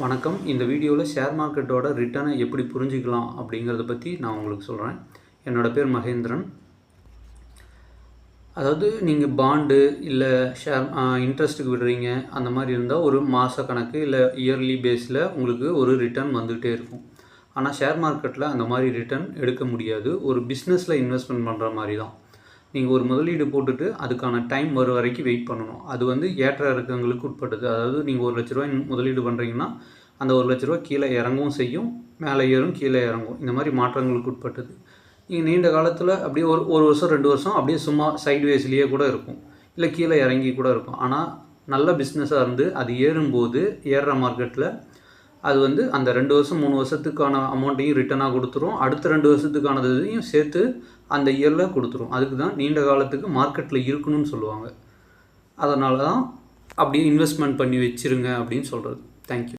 வணக்கம். இந்த வீடியோவில் ஷேர் மார்க்கெட்டோட ரிட்டர்னை எப்படி புரிஞ்சிக்கலாம் அப்படிங்கிறத பற்றி நான் உங்களுக்கு சொல்கிறேன். என்னோடய பேர் மகேந்திரன். அதாவது நீங்கள் பாண்டு இல்லை ஷேர் இன்ட்ரெஸ்ட்டுக்கு விடுறீங்க, அந்த மாதிரி இருந்தால் ஒரு மாத கணக்கு இல்லை இயர்லி பேஸில் உங்களுக்கு ஒரு ரிட்டர்ன் வந்துகிட்டே இருக்கும். ஆனால் ஷேர் மார்க்கெட்டில் அந்த மாதிரி ரிட்டர்ன் எடுக்க முடியாது. ஒரு பிஸ்னஸில் இன்வெஸ்ட்மெண்ட் பண்ணுற மாதிரி தான். நீங்கள் ஒரு முதலீடு போட்டுட்டு அதுக்கான டைம் வர வரைக்கும் வெயிட் பண்ணணும். அது ஏற்ற இறக்கங்களுக்கு உட்பட்டது. அதாவது நீங்கள் ₹1,00,000 முதலீடு பண்ணுறீங்கன்னா அந்த ₹1,00,000 கீழே இறங்கவும் செய்யும், மேலே ஏறும், கீழே இறங்கும். இந்த மாதிரி மாற்றங்களுக்கு உட்பட்டது. நீங்கள் நீண்ட காலத்தில் அப்படியே ஒரு வருஷம் 2 வருஷம் அப்படியே சும்மா சைட்வேஸ்லேயே கூட இருக்கும், இல்லை கீழே இறங்கி கூட இருக்கும். ஆனால் நல்ல பிஸ்னஸாக இருந்து அது ஏறும்போது ஏறுற மார்க்கெட்டில் அது அந்த 2 வருஷம் 3 வருஷத்துக்கான அமௌண்ட்டையும் ரிட்டனாக கொடுத்துரும். அடுத்த 2 வருஷத்துக்கானதையும் சேர்த்து அந்த இயரில் கொடுத்துரும். அதுக்கு தான் நீண்ட காலத்துக்கு மார்க்கெட்டில் இருக்கணும்னு சொல்லுவாங்க. அதனால தான் அப்படியே இன்வெஸ்ட்மெண்ட் பண்ணி வச்சுருங்க அப்படின்னு சொல்கிறது. தேங்க்யூ.